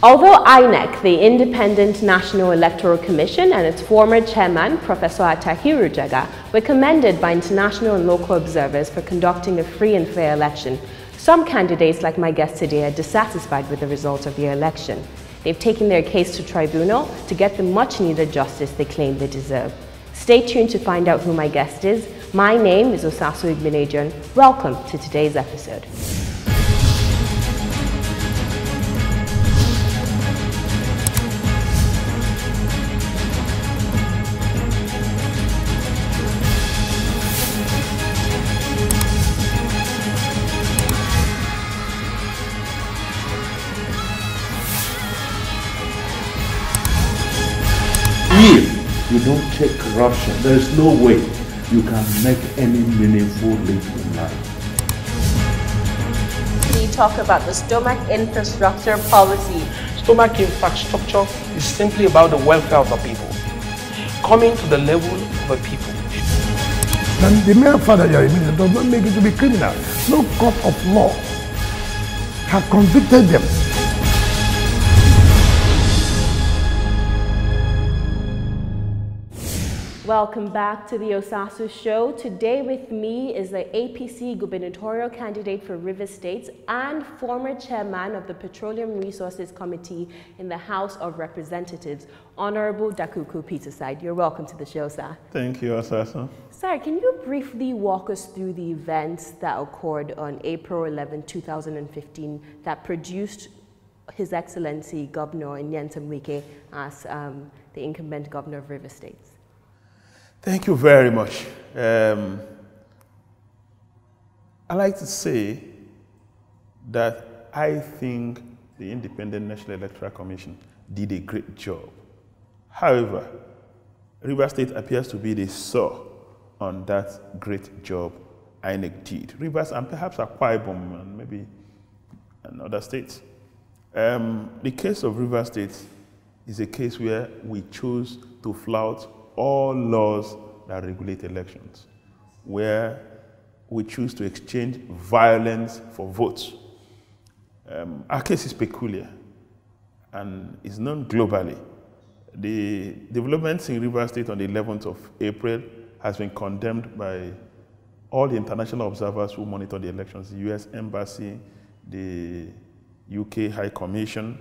Although INEC, the Independent National Electoral Commission, and its former chairman, Professor Atahiru Jaga, were commended by international and local observers for conducting a free and fair election, some candidates, like my guest today, are dissatisfied with the results of their election. They've taken their case to tribunal to get the much-needed justice they claim they deserve. Stay tuned to find out who my guest is. My name is Osasu Igbenejan. Welcome to today's episode. If you don't check corruption, there is no way you can make any meaningful leap in life. We talk about the stomach infrastructure policy. Stomach infrastructure is simply about the welfare of the people, coming to the level of the people. And the mere fact that you are a minister does not make it to be criminal. No court of law has convicted them. Welcome back to the Osasu Show. Today with me is the APC gubernatorial candidate for River State and former chairman of the Petroleum Resources Committee in the House of Representatives, Honorable Dakuku Peterside. You're welcome to the show, sir. Thank you, Osasu. Sir, can you briefly walk us through the events that occurred on April 11, 2015 that produced His Excellency Governor Nyesom Wike as the incumbent governor of River State? Thank you very much. I like to say that I think the Independent National Electoral Commission did a great job. However, River State appears to be the sore on that great job INEC did. Rivers and perhaps Akwa Ibom and maybe another states. The case of River State is a case where we chose to flout all laws that regulate elections, where we choose to exchange violence for votes. Our case is peculiar and is known globally. The developments in River State on the 11th of April has been condemned by all the international observers who monitor the elections, the US Embassy, the UK High Commission,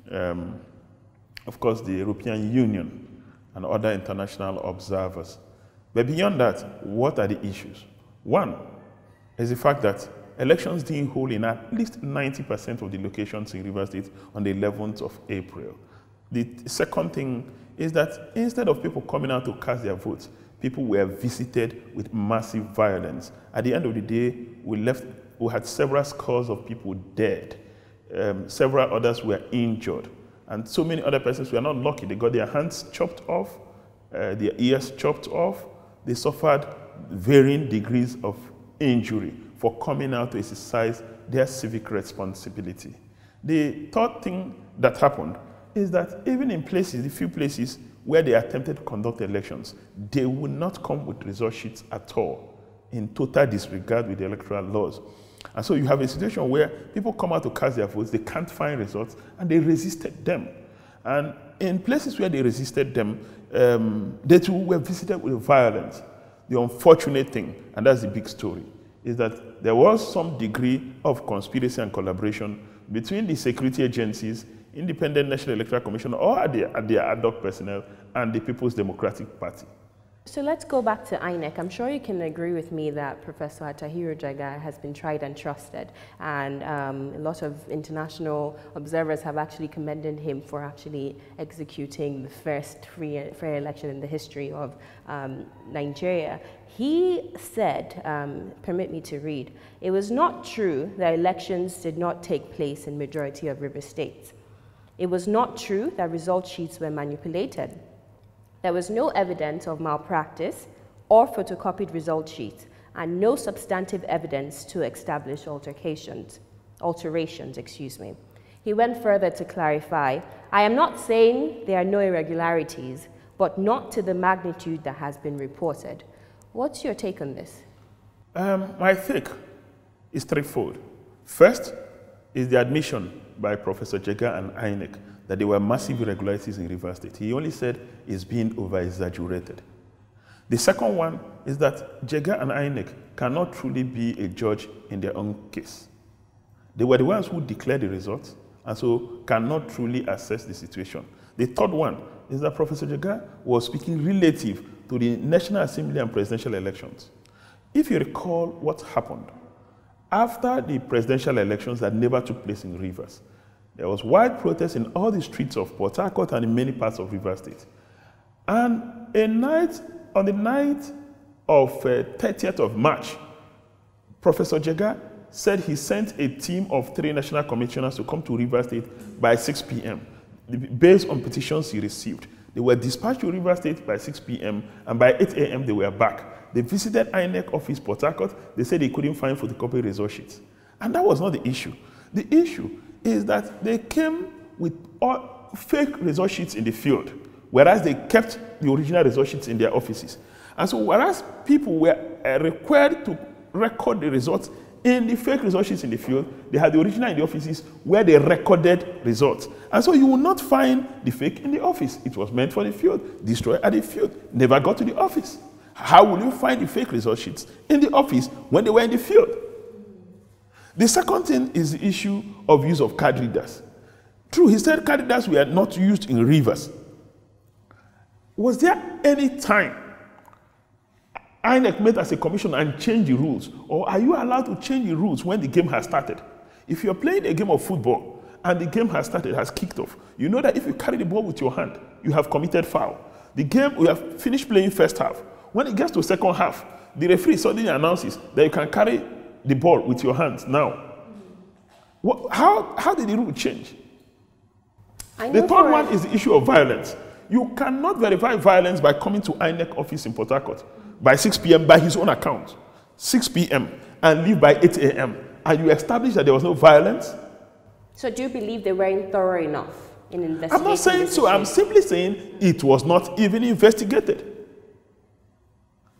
of course the European Union, and other international observers. But beyond that, what are the issues? One is the fact that elections didn't hold in at least 90% of the locations in River State on the 11th of April. The second thing is that instead of people coming out to cast their votes, people were visited with massive violence. At the end of the day, we had several scores of people dead. Several others were injured. And so many other persons were not lucky. They got their hands chopped off, their ears chopped off. They suffered varying degrees of injury for coming out to exercise their civic responsibility. The third thing that happened is that even in places, the few places where they attempted to conduct elections, they would not come with result sheets at all, in total disregard with the electoral laws. And so you have a situation where people come out to cast their votes, they can't find results, and they resisted them. And in places where they resisted them, they too were visited with violence. The unfortunate thing, and that's the big story, is that there was some degree of conspiracy and collaboration between the security agencies, Independent National Electoral Commission, or their ad hoc personnel, and the People's Democratic Party. So let's go back to INEC. I'm sure you can agree with me that Professor Atahiru Jaga has been tried and trusted, and a lot of international observers have actually commended him for actually executing the first free and fair election in the history of Nigeria. He said, permit me to read, "It was not true that elections did not take place in majority of river states. It was not true that result sheets were manipulated. There was no evidence of malpractice or photocopied result sheets, and no substantive evidence to establish alterations. He went further to clarify, "I am not saying there are no irregularities, but not to the magnitude that has been reported." What's your take on this? My take is straightforward. First is the admission by Professor Jega and INEC that there were massive irregularities in Rivers State. He only said it's being over-exaggerated. The second one is that Jega and INEC cannot truly be a judge in their own case. They were the ones who declared the results and so cannot truly assess the situation. The third one is that Professor Jega was speaking relative to the National Assembly and presidential elections. If you recall what happened, after the presidential elections that never took place in Rivers, there was wide protest in all the streets of Port Harcourt and in many parts of Rivers State. And on the night of 30th of March, Professor Jega said he sent a team of 3 national commissioners to come to Rivers State by 6 p.m. based on petitions he received. They were dispatched to Rivers State by 6 p.m. and by 8 a.m. they were back. They visited INEC office, Port Harcourt. They said they couldn't find photocopy result sheets. And that was not the issue. The issue is that they came with all fake result sheets in the field, whereas they kept the original result sheets in their offices. And so whereas people were required to record the results in the fake result sheets in the field, they had the original in the offices where they recorded results. And so you will not find the fake in the office. It was meant for the field, destroyed at the field, never got to the office. How will you find the fake result sheets in the office when they were in the field? The second thing is the issue of use of card readers. True, he said card readers were not used in Rivers. Was there any time INEC met as a commission and changed the rules? Or are you allowed to change the rules when the game has started? If you're playing a game of football and the game has started, has kicked off, you know that if you carry the ball with your hand, you have committed foul. The game, we have finished playing first half. When it gets to second half, the referee suddenly announces that you can carry the ball with your hands now. How did the rule change? The third one is the issue of violence. You cannot verify violence by coming to INEC office in Port Harcourt by 6 p.m. by his own account, 6 p.m. and leave by 8 a.m. and you establish that there was no violence. So do you believe they weren't thorough enough in investigating? I'm not saying so. I'm simply saying it was not even investigated.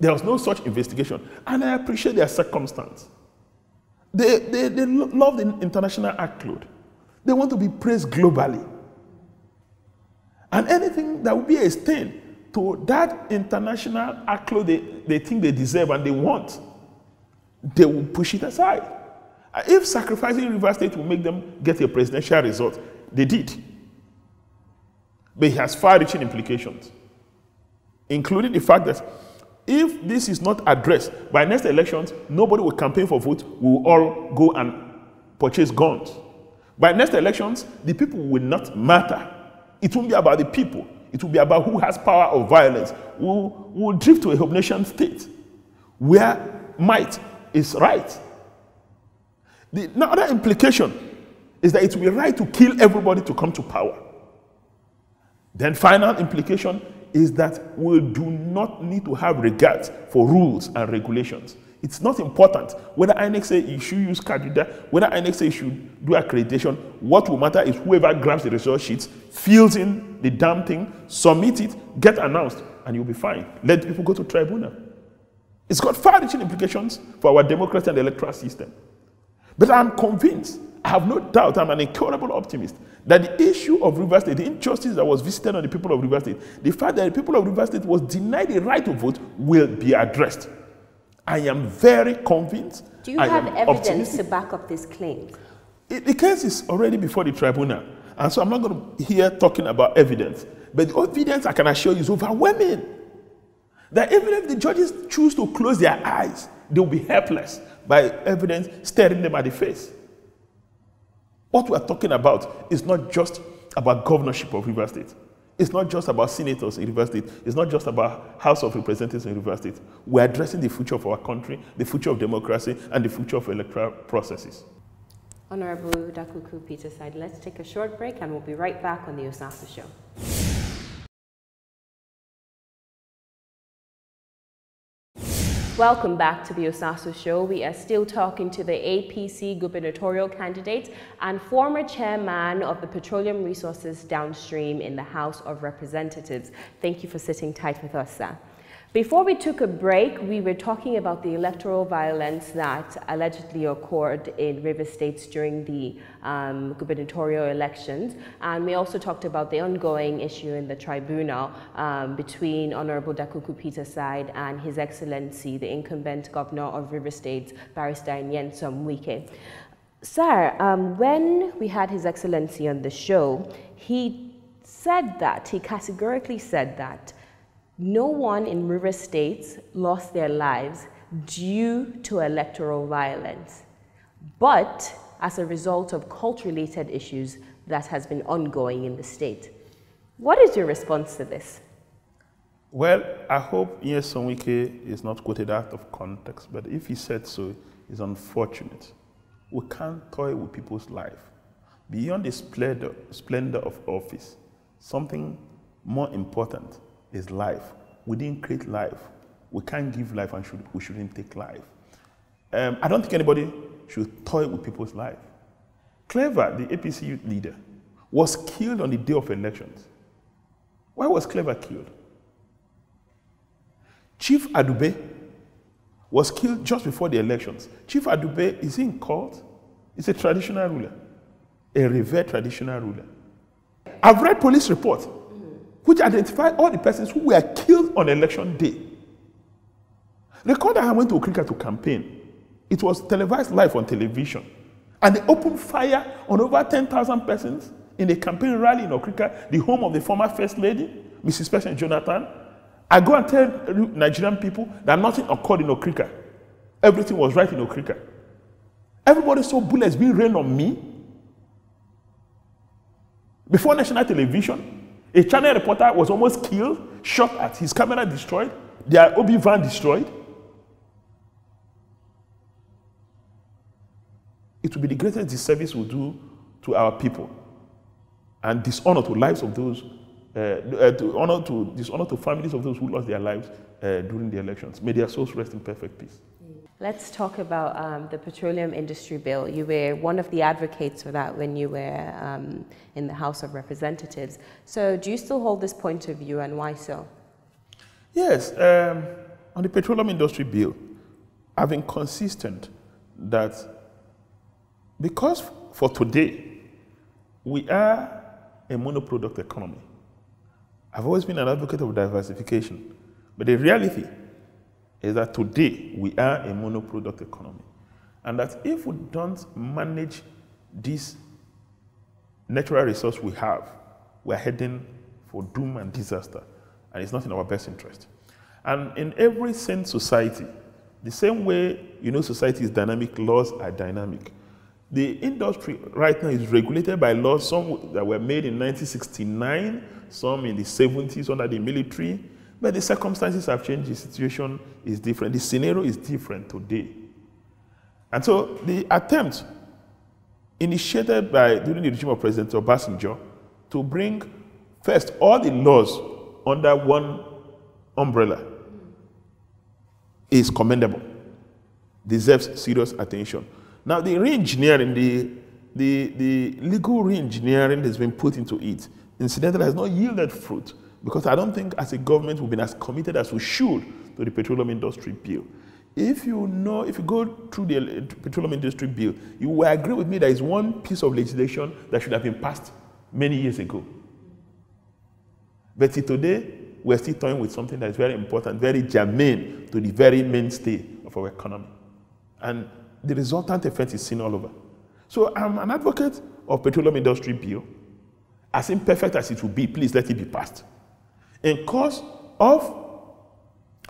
There was no such investigation. And I appreciate their circumstance. They love the international accolade. They want to be praised globally. And anything that will be a stain to that international accolade they think they deserve and they want, they will push it aside. If sacrificing Rivers State will make them get a presidential result, they did. But it has far-reaching implications, including the fact that if this is not addressed by next elections, nobody will campaign for vote. We will all go and purchase guns. By next elections, the people will not matter. It won't be about the people. It will be about who has power or violence. We will drift to a hope nation state where might is right. The other implication is that it will be right to kill everybody to come to power. Then final implication is that we do not need to have regard for rules and regulations. It's not important whether INEC say you should use card reader, whether INEC say you should do accreditation. What will matter is whoever grabs the result sheets, fills in the damn thing, submit it, get announced, and you'll be fine. Let people go to tribunal. It's got far-reaching implications for our democracy and electoral system. But I'm convinced, I have no doubt, I'm an incurable optimist, that the issue of Rivers State, the injustice that was visited on the people of Rivers State, the fact that the people of Rivers State was denied the right to vote will be addressed. I am very convinced. Do you have evidence to back up this claim? The case is already before the tribunal, and so I'm not going to hear talking about evidence. But the evidence I can assure you is overwhelming. That even if the judges choose to close their eyes, they will be helpless by evidence staring them at the face. What we are talking about is not just about governorship of Rivers State. It's not just about senators in Rivers State. It's not just about House of Representatives in Rivers State. We're addressing the future of our country, the future of democracy, and the future of electoral processes. Honorable Dakuku Peterside, let's take a short break and we'll be right back on the Osasu Show. Welcome back to the Osasu Show. We are still talking to the APC gubernatorial candidate and former chairman of the Petroleum Resources Downstream in the House of Representatives. Thank you for sitting tight with us, sir. Before we took a break, we were talking about the electoral violence that allegedly occurred in River States during the gubernatorial elections. And we also talked about the ongoing issue in the tribunal between Honorable Dakuku Peterside and His Excellency, the incumbent governor of River States, Barrister Nyesom Wike. Sir, when we had His Excellency on the show, he categorically said that no one in River States lost their lives due to electoral violence, but as a result of cult-related issues that has been ongoing in the state. What is your response to this? Well, I hope Nyesom Wike is not quoted out of context, but if he said so, it's unfortunate. We can't toy with people's life. Beyond the splendor of office, something more important is life. We didn't create life. We can't give life, and we shouldn't take life. I don't think anybody should toy with people's life. Clever, the APC youth leader, was killed on the day of elections. Why was Clever killed? Chief Adube was killed just before the elections. Chief Adube is in court. He's a traditional ruler, a revered traditional ruler. I've read police reports which identify all the persons who were killed on election day. Recall that I went to Okrika to campaign. It was televised live on television. And they opened fire on over 10,000 persons in a campaign rally in Okrika, the home of the former First Lady, Mrs. President Jonathan. I go and tell Nigerian people that nothing occurred in Okrika. Everything was right in Okrika. Everybody saw bullets being rained on me. Before national television, a channel reporter was almost killed, shot at, his camera destroyed, their OB van destroyed. It will be the greatest disservice we'll do to our people and dishonor to lives of those, dishonor to families of those who lost their lives during the elections. May their souls rest in perfect peace. Let's talk about the petroleum industry bill. You were one of the advocates for that when you were in the House of Representatives. So do you still hold this point of view, and why so? Yes, on the petroleum industry bill, I've been consistent that because for today, we are a monoproduct economy. I've always been an advocate of diversification, but the reality is that today we are a monoproduct economy. And that if we don't manage this natural resource we have, we're heading for doom and disaster. And it's not in our best interest. And in every sane society, the same way society is dynamic, laws are dynamic. The industry right now is regulated by laws, some that were made in 1969, some in the 70s under the military. But the circumstances have changed, the situation is different, the scenario is different today. And so the attempt initiated during the regime of President Obasanjo to bring first all the laws under one umbrella is commendable, deserves serious attention. Now the re-engineering, the legal re-engineering that's been put into it, incidentally has not yielded fruit. Because I don't think as a government we've been as committed as we should to the petroleum industry bill. If you go through the petroleum industry bill, you will agree with me there is one piece of legislation that should have been passed many years ago. But today, we're still toying with something that is very important, very germane to the very mainstay of our economy. And the resultant effect is seen all over. So I'm an advocate of petroleum industry bill. As imperfect as it will be, please let it be passed. In course of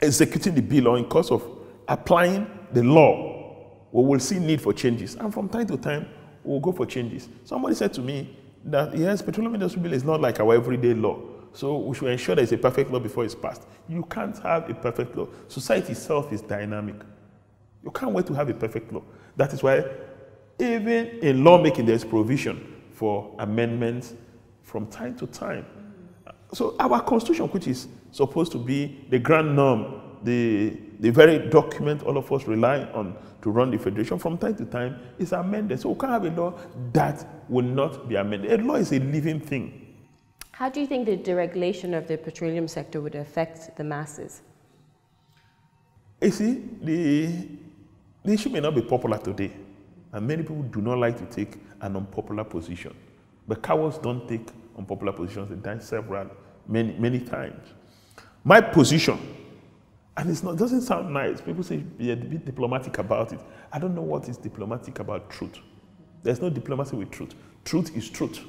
executing the bill or in course of applying the law, we will see need for changes. And from time to time, we'll go for changes. Somebody said to me that, yes, petroleum industry bill is not like our everyday law. So we should ensure there is a perfect law before it's passed. You can't have a perfect law. Society itself is dynamic. You can't wait to have a perfect law. That is why even in lawmaking, there's provision for amendments from time to time. So our constitution, which is supposed to be the grand norm, the very document all of us rely on to run the federation, from time to time is amended. So we can't have a law that will not be amended. A law is a living thing. How do you think the deregulation of the petroleum sector would affect the masses? You see, the issue may not be popular today, and many people do not like to take an unpopular position. But cowards don't take unpopular positions. They die many times. My position, and it doesn't sound nice. People say be a bit diplomatic about it. I don't know what is diplomatic about truth. There's no diplomacy with truth. Truth is truth.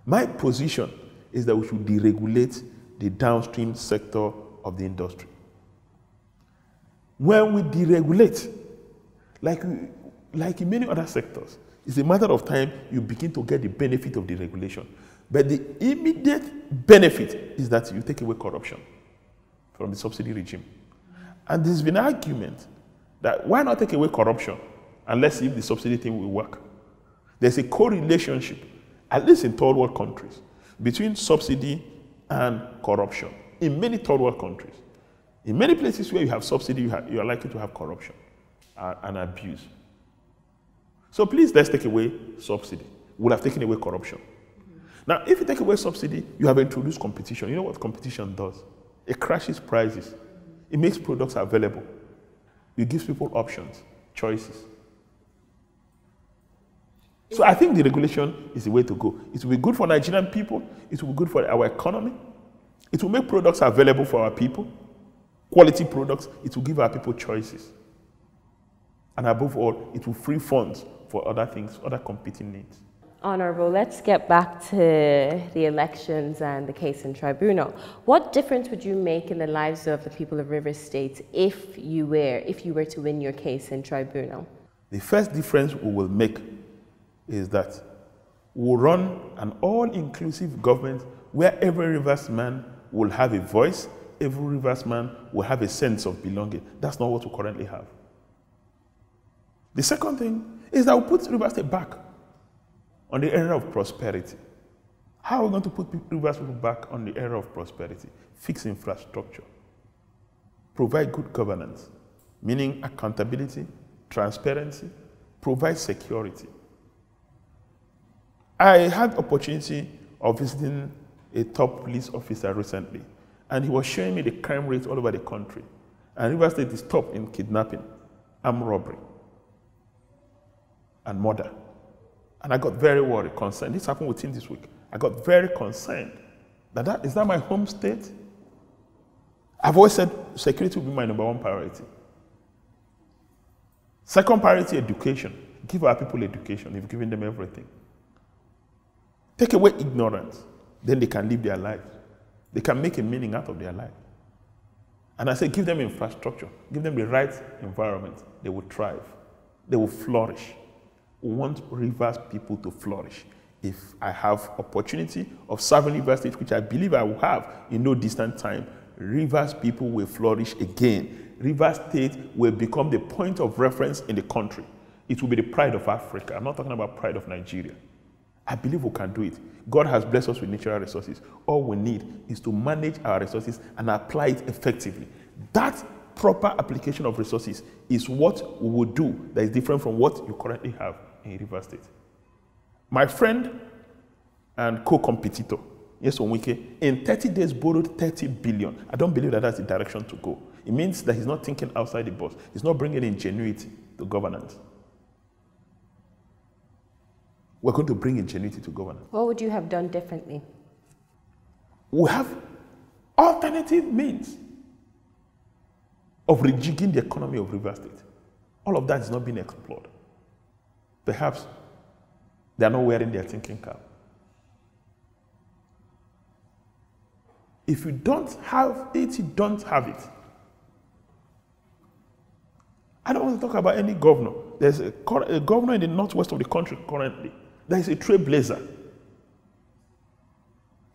My position is that we should deregulate the downstream sector of the industry. When we deregulate, like in many other sectors, it's a matter of time you begin to get the benefit of the regulation. But the immediate benefit is that you take away corruption from the subsidy regime. And there's been an argument that why not take away corruption and let's see if the subsidy thing will work. There's a correlationship, at least in third world countries, between subsidy and corruption. In many third world countries. In many places where you have subsidy, you are likely to have corruption and abuse. So please, let's take away subsidy. We'll have taken away corruption. Now, if you take away subsidy, you have introduced competition. You know what competition does? It crashes prices. It makes products available. It gives people options, choices. So I think the regulation is the way to go. It will be good for Nigerian people. It will be good for our economy. It will make products available for our people. Quality products. It will give our people choices. And above all, it will free funds for other things, other competing needs. Honorable, let's get back to the elections and the case in tribunal. What difference would you make in the lives of the people of Rivers State if you were to win your case in tribunal? The first difference we will make is that we'll run an all-inclusive government where every Rivers man will have a voice, every Rivers man will have a sense of belonging. That's not what we currently have. The second thing is that we'll put Rivers State back on the era of prosperity. How are we going to put Rivers people back on the era of prosperity? Fix infrastructure. Provide good governance, meaning accountability, transparency, provide security. I had opportunity of visiting a top police officer recently, and he was showing me the crime rate all over the country. And Rivers State is top in kidnapping, armed robbery, and murder. And I got very worried, concerned. This happened within this week. I got very concerned. Is that my home state? I've always said security will be my #1 priority. Second priority, education. Give our people education. You've given them everything. Take away ignorance. Then they can live their lives. They can make a meaning out of their life. And I say give them infrastructure. Give them the right environment. They will thrive. They will flourish. We want Rivers people to flourish. If I have opportunity of serving Rivers State, which I believe I will have in no distant time, Rivers people will flourish again. Rivers State will become the point of reference in the country. It will be the pride of Africa. I'm not talking about pride of Nigeria. I believe we can do it. God has blessed us with natural resources. All we need is to manage our resources and apply it effectively. That proper application of resources is what we will do that is different from what you currently have in Rivers State. My friend and co-competitor, yes, Onwike, in 30 days borrowed 30 billion. I don't believe that that's the direction to go. It means that he's not thinking outside the box. He's not bringing ingenuity to governance. We're going to bring ingenuity to governance. What would you have done differently? We have alternative means of rejigging the economy of Rivers State. All of that is not being explored. Perhaps they are not wearing their thinking cap. If you don't have it, you don't have it. I don't want to talk about any governor. There's a governor in the northwest of the country currently. There is a trailblazer.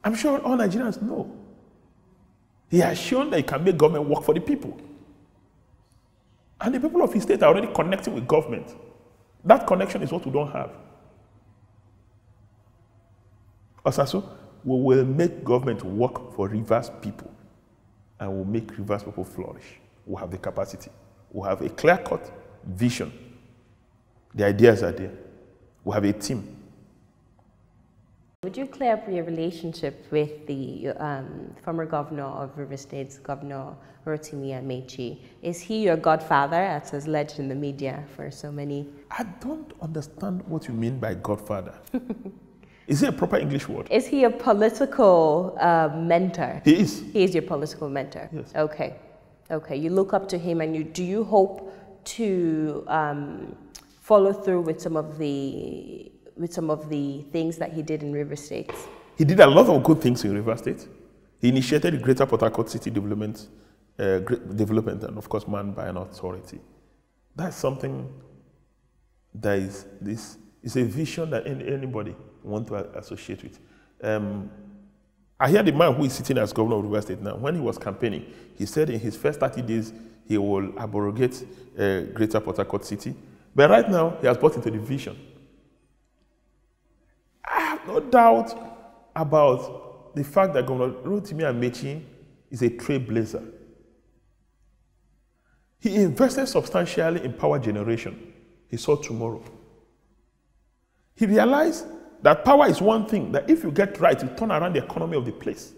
I'm sure all Nigerians know. He has shown that he can make government work for the people. And the people of his state are already connecting with government. That connection is what we don't have. Osasu, we will make government work for Rivers people, and we'll make Rivers people flourish. We'll have the capacity. We'll have a clear-cut vision. The ideas are there. We'll have a team. Would you clear up your relationship with the former governor of River State, Governor Rotimi Amechi? Is he your godfather, as is alleged in the media for so many? I don't understand what you mean by godfather. Is it a proper English word? Is he a political mentor? He is. He is your political mentor? Yes. Okay. Okay. You look up to him, and do you hope to follow through with some of the things that he did in River State? He did a lot of good things in River State. He initiated the Greater Port Harcourt City development, and of course manned by an authority. That's something that is a vision that anybody want to associate with. I hear the man who is sitting as governor of River State now, when he was campaigning, he said in his first 30 days, he will abrogate Greater Port Harcourt City. But right now, he has bought into the vision. I have no doubt about the fact that Governor Rotimi Amechi is a trailblazer. He invested substantially in power generation. He saw tomorrow. He realized that power is one thing, that if you get right, you turn around the economy of the place.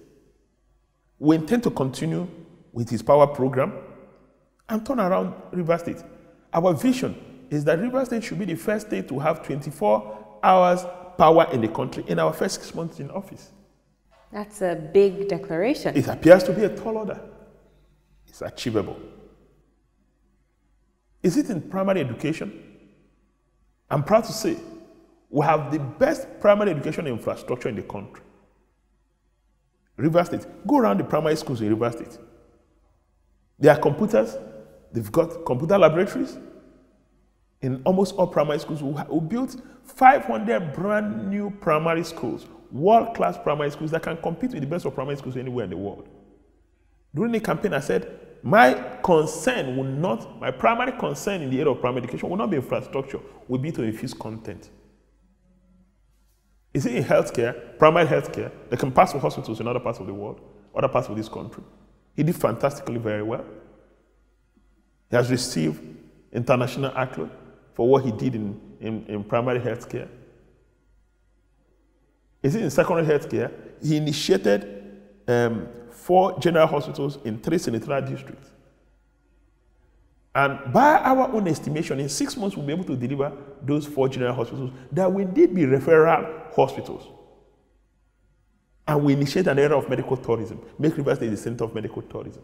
We intend to continue with his power program and turn around River State. Our vision is that River State should be the first state to have 24 hours power in the country in our first 6 months in office. That's a big declaration. It appears to be a tall order. It's achievable. Is it in primary education? I'm proud to say we have the best primary education infrastructure in the country. River State. Go around the primary schools in River State. There are computers. They've got computer laboratories. In almost all primary schools, we built 500 brand new primary schools, world-class primary schools that can compete with the best of primary schools anywhere in the world. During the campaign, I said, my primary concern in the area of primary education will not be infrastructure, will be to infuse content. Is it in healthcare, primary healthcare, that can pass for hospitals in other parts of the world, other parts of this country? He did fantastically very well. He has received international accolade for what he did in primary health care. Is it in secondary health care? He initiated 4 general hospitals in 3 senatorial districts. And by our own estimation, in 6 months, we'll be able to deliver those 4 general hospitals that will indeed be referral hospitals. And we initiate an era of medical tourism, make River State the center of medical tourism.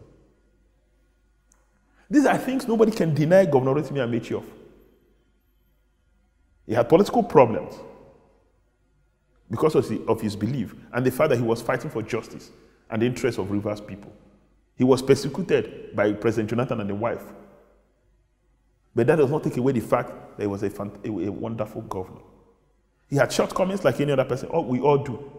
These are things nobody can deny Governor Rotimi Amechi of. He had political problems because of his belief and the fact that he was fighting for justice and the interests of Rivers people. He was persecuted by President Jonathan and the wife. But that does not take away the fact that he was a wonderful governor. He had shortcomings like any other person. Oh, we all do.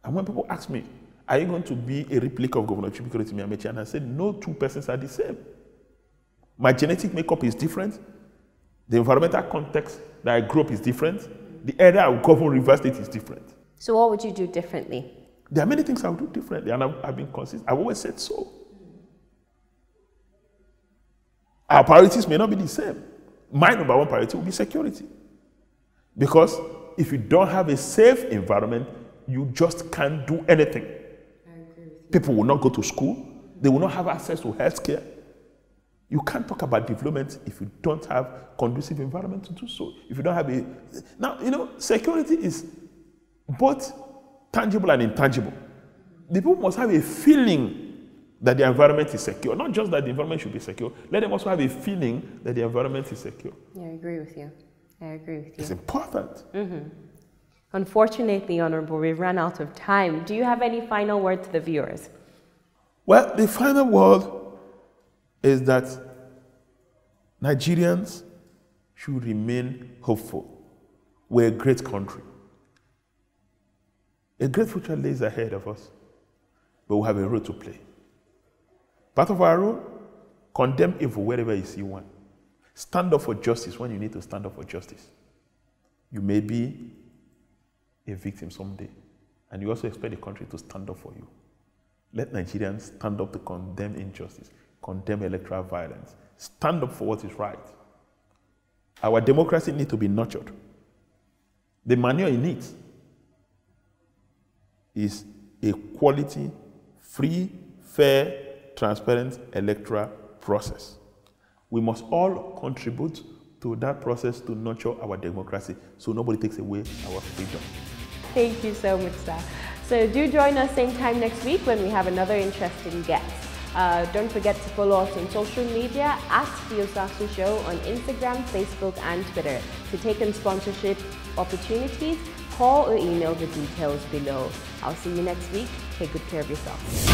And when people ask me, are you going to be a replica of Governor Rotimi Amechi? And I said, no two persons are the same. My genetic makeup is different. The environmental context that I grew up is different. The area I govern River State is different. So what would you do differently? There are many things I would do differently, and I've been consistent. I've always said so. Our priorities may not be the same. My number one priority will be security. Because if you don't have a safe environment, you just can't do anything. People will not go to school. They will not have access to health care. You can't talk about development if you don't have conducive environment to do so. If you don't have a... Now, security is both tangible and intangible. The people must have a feeling that the environment is secure. Not just that the environment should be secure. Let them also have a feeling that the environment is secure. Yeah, I agree with you. I agree with you. It's important. Mm-hmm. Unfortunately, Honorable, we've run out of time. Do you have any final word to the viewers? Well, the final word is that Nigerians should remain hopeful. We're a great country. A great future lays ahead of us, but we have a role to play. Part of our role, condemn evil wherever you see one. Stand up for justice when you need to stand up for justice. You may be a victim someday, and you also expect the country to stand up for you. Let Nigerians stand up to condemn injustice, condemn electoral violence, stand up for what is right. Our democracy needs to be nurtured. The manure in it is a quality, free, fair, transparent electoral process. We must all contribute to that process to nurture our democracy so nobody takes away our freedom. Thank you so much, sir. So do join us same time next week when we have another interesting guest. Don't forget to follow us on social media at The Osasu Show on Instagram, Facebook, and Twitter. To take in sponsorship opportunities, call or email the details below. I'll see you next week. Take good care of yourself.